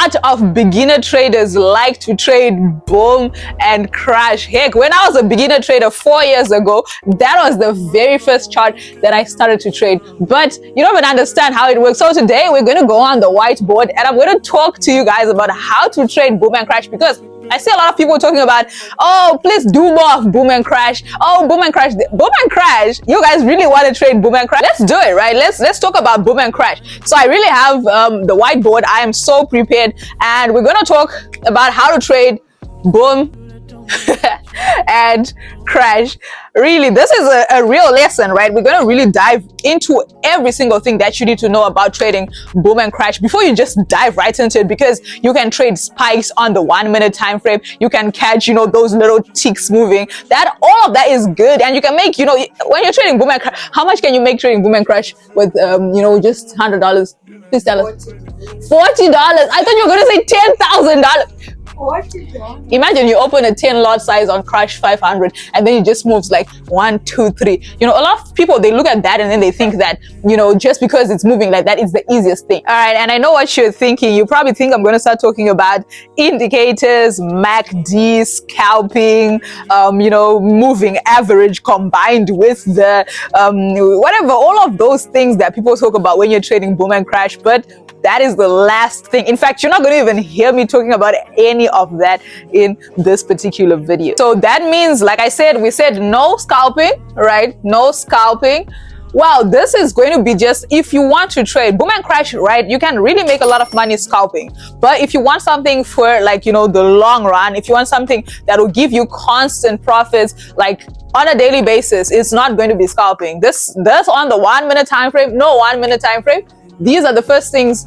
lot of beginner traders like to trade boom and crash. Heck, when I was a beginner trader 4 years ago, that was the very first chart that I started to trade. But you don't even understand how it works. So today we're going to go on the whiteboard and I'm going to talk to you guys about how to trade boom and crash, because I see a lot of people talking about, oh, please do more of boom and crash. Oh, boom and crash. Boom and crash. You guys really want to trade boom and crash? Let's do it, right? Let's talk about boom and crash. So I really have the whiteboard. I am so prepared, and we're going to talk about how to trade boom and crash. Really, this is a real lesson, right? We're going to really dive into every single thing that you need to know about trading boom and crash before you just dive right into it, because you can trade spikes on the 1 minute time frame. You can catch, those little ticks moving. All of that is good, and you can make, when you're trading boom and crash, how much can you make trading boom and crash with just $100? Please tell us. $40. I thought you were going to say $10,000. Imagine you open a 10 lot size on crash 500 and then it just moves like 1, 2, 3. A lot of people, they look at that and then they think that just because it's moving like that, it's the easiest thing. All right, and I know what you're thinking. You probably think I'm going to start talking about indicators, MACD, scalping, moving average combined with the whatever, all of those things that people talk about when you're trading boom and crash. But that is the last thing. In fact, you're not going to even hear me talking about any of that in this particular video. So that means, like I said, we said no scalping, right? No scalping. Well, this is going to be just if you want to trade boom and crash, right? You can really make a lot of money scalping. But if you want something for the long run, if you want something that will give you constant profits, like on a daily basis, it's not going to be scalping. This on the 1 minute time frame, no 1 minute time frame. These are the first things,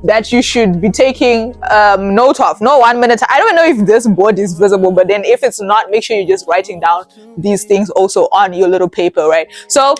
that you should be taking note of. No 1 minute. I don't know if this board is visible, but then if it's not, make sure you're just writing down these things also on your little paper, right? So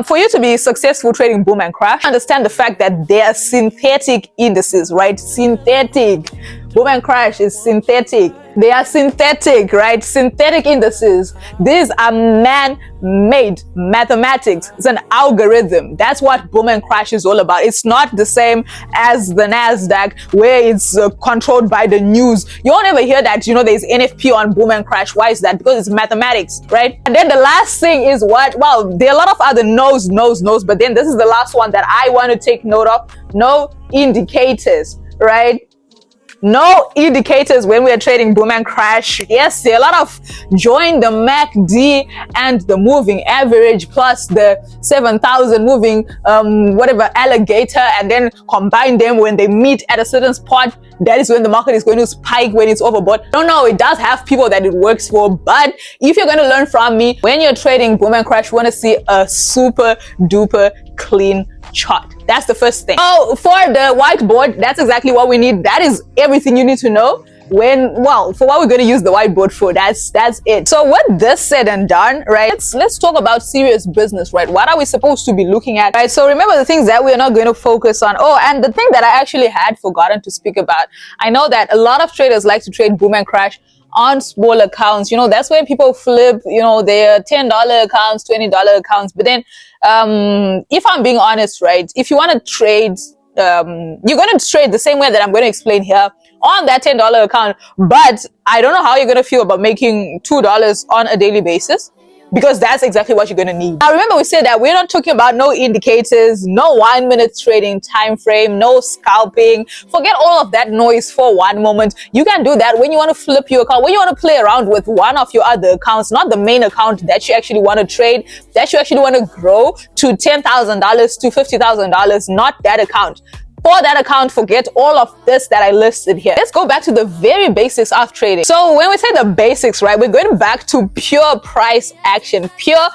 for you to be successful trading boom and crash, understand the fact that they are synthetic indices, right? Synthetic. Boom and crash is synthetic. They are synthetic, right? Synthetic indices. These are man-made mathematics. It's an algorithm. That's what boom and crash is all about. It's not the same as the NASDAQ, where it's controlled by the news. You won't ever hear that, there's NFP on boom and crash. Why is that? Because it's mathematics, right? And then the last thing is what? Well, there are a lot of other no's, but then this is the last one that I want to take note of. No indicators, right? No indicators when we are trading boom and crash. Yes, there are a lot of join the MACD and the moving average plus the 7,000 moving whatever alligator, and then combine them. When they meet at a certain spot, that is when the market is going to spike, when it's overbought. No, it does have people that it works for, but if you're going to learn from me, when you're trading boom and crash, you want to see a super duper clean chart. That's the first thing. Oh, for the whiteboard, that's exactly what we need. That is everything you need to know for what we're going to use the whiteboard for. That's it. So with this said and done, right, let's talk about serious business, right? What are we supposed to be looking at, right? So remember the things that we're not going to focus on. Oh, and the thing that I actually had forgotten to speak about, I know that a lot of traders like to trade boom and crash on small accounts. That's when people flip, their $10 accounts, $20 accounts. But then, if I'm being honest, right, if you want to trade, you're going to trade the same way that I'm going to explain here on that $10 account. But I don't know how you're going to feel about making $2 on a daily basis, because that's exactly what you're going to need. Now, remember, we said that we're not talking about no indicators, no 1 minute trading time frame, no scalping. Forget all of that noise for one moment. You can do that when you want to flip your account, when you want to play around with one of your other accounts, not the main account that you actually want to trade, that you actually want to grow to $10,000 to $50,000, not that account. For that account, forget all of this that I listed here. Let's go back to the very basics of trading. So when we say the basics, right, we're going back to pure price action, pure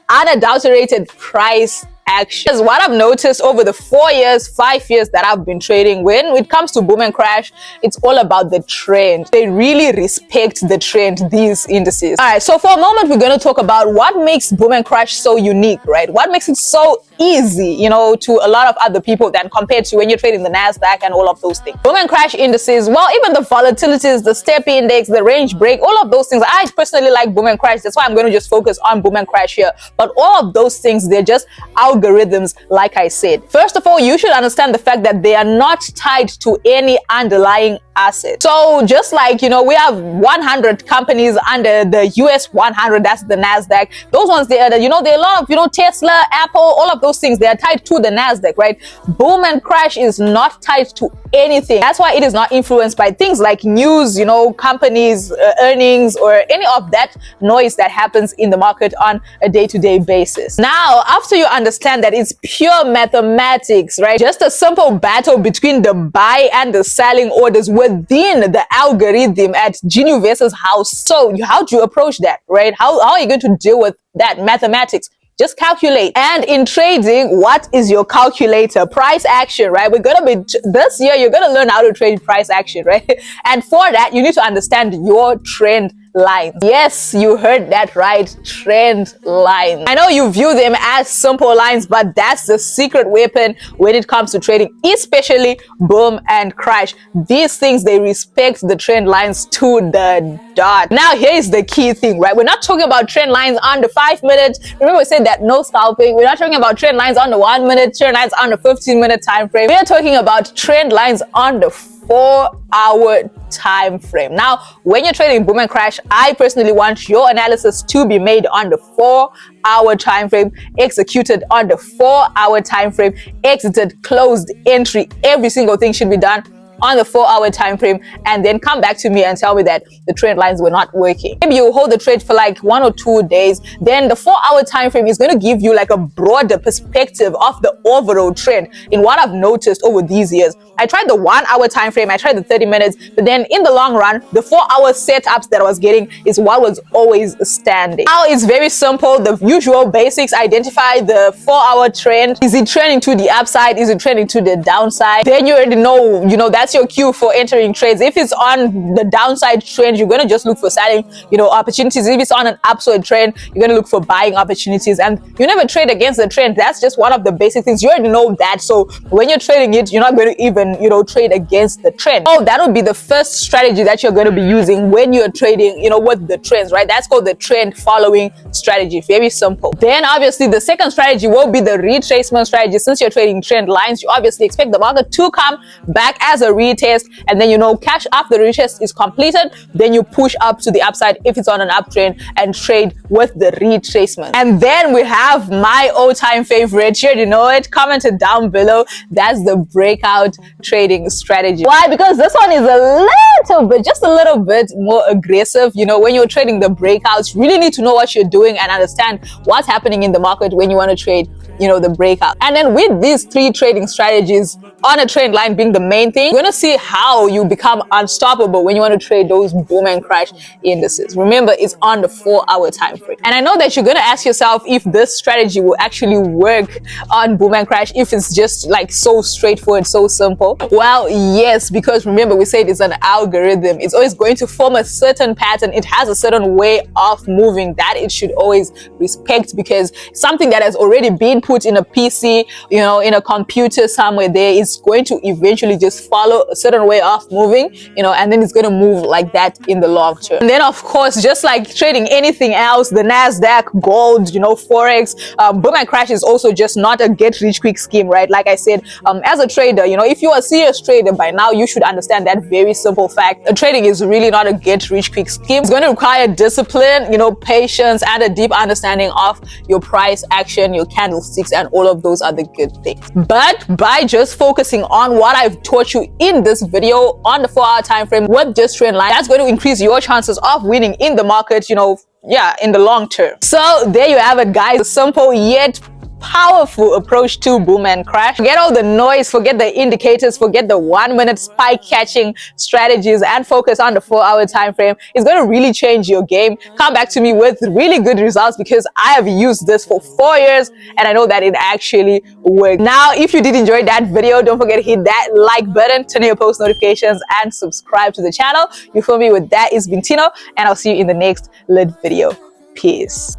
unadulterated price action. Is what I've noticed over the 4 years, 5 years that I've been trading. When it comes to boom and crash, it's all about the trend. They really respect the trend, these indices. All right, so for a moment, we're going to talk about what makes boom and crash so unique, right? What makes it so easy, to a lot of other people than compared to when you're trading the NASDAQ and all of those things. Boom and crash indices, well, even the volatilities, the step index, the range break, all of those things. I personally like boom and crash. That's why I'm going to just focus on boom and crash here. But all of those things, they're just out algorithms, like I said. First of all, you should understand the fact that they are not tied to any underlying asset. So just like, you know, we have 100 companies under the US 100, that's the NASDAQ. Those ones, they are, you know, there are a lot of, you know, Tesla, Apple, all of those things, they are tied to the NASDAQ, right? Boom and crash is not tied to anything. That's why it is not influenced by things like news, you know, companies, earnings, or any of that noise that happens in the market on a day-to-day basis. Now, after you understand that it's pure mathematics, right? Just a simple battle between the buy and the selling orders within the algorithm at Genu versus House. So how do you approach that, right? How are you going to deal with that mathematics? Just calculate. And in trading, what is your calculator? Price action, right? This year, you're gonna learn how to trade price action, right? And for that, you need to understand your trend lines. Yes, you heard that right, trend lines. I know you view them as simple lines, but that's the secret weapon when it comes to trading, especially boom and crash. These things, they respect the trend lines to the dot. Now, here's the key thing, right? We're not talking about trend lines on the 5 minutes. Remember, we said that no scalping. We're not talking about trend lines on the 1 minute, trend lines on the 15-minute time frame. We're talking about trend lines on the 4-hour time frame. Now, when you're trading boom and crash, I personally want your analysis to be made on the 4-hour time frame, executed on the 4-hour time frame, exited, closed, entry. Every single thing should be done on the 4-hour time frame, and then come back to me and tell me that the trend lines were not working. Maybe you hold the trade for like 1 or 2 days, then the 4-hour time frame is going to give you like a broader perspective of the overall trend. In what I've noticed over these years, I tried the 1-hour time frame, I tried the 30 minutes, but then in the long run, the 4-hour setups that I was getting is what was always standing. Now it's very simple. The usual basics: identify the 4-hour trend. Is it trending to the upside? Is it trending to the downside? Then you already know, you know, that's your cue for entering trades. If it's on the downside trend, you're going to just look for selling, you know, opportunities. If it's on an upside trend, you're going to look for buying opportunities. And you never trade against the trend. That's just one of the basic things. You already know that. So when you're trading it, you're not going to even, you know, trade against the trend. Oh, that would be the first strategy that you're going to be using when you're trading, you know, with the trends, right? That's called the trend following strategy. Very simple. Then obviously the second strategy will be the retracement strategy. Since you're trading trend lines, you obviously expect the market to come back as a retest, and then, you know, cash after the retest is completed, then you push up to the upside if it's on an uptrend and trade with the retracement. And then we have my all-time favorite. You already know it. Comment it down below. That's the breakout trading strategy. Why? Because this one is just a little bit more aggressive. You know, when you're trading the breakouts, you really need to know what you're doing and understand what's happening in the market when you want to trade, you know, the breakout. And then with these 3 trading strategies, on a trend line being the main thing, you're going to see how you become unstoppable when you want to trade those boom and crash indices. Remember, it's on the 4-hour time frame. And I know that you're going to ask yourself if this strategy will actually work on boom and crash, if it's just like so straightforward, so simple. Well, yes, because remember, we said it's an algorithm. It's always going to form a certain pattern. It has a certain way of moving that it should always respect, because something that has already been put in a PC, you know, in a computer somewhere there, is going to eventually just follow a certain way of moving, you know, and then it's going to move like that in the long term. And then, of course, just like trading anything else, the NASDAQ, gold, you know, Forex, boom and crash is also just not a get-rich-quick scheme, right? Like I said, as a trader, you know, if you are a serious trader by now, you should understand that very simple fact. Trading is really not a get-rich-quick scheme. It's going to require discipline, you know, patience, and a deep understanding of your price action, your candlesticks, and all of those other good things. But by just focusing on what I've taught you in this video on the 4-hour time frame with this trend line, that's going to increase your chances of winning in the market, you know, yeah, in the long term. So there you have it, guys. A simple yet powerful approach to boom and crash. Forget all the noise, forget the indicators, forget the 1-minute spike catching strategies, and focus on the 4-hour time frame. It's going to really change your game. Come back to me with really good results, because I have used this for 4 years and I know that it actually worked. Now, if you did enjoy that video, don't forget to hit that like button, turn on your post notifications, and subscribe to the channel. You feel me? With that, it's been Tino, and I'll see you in the next lit video. Peace.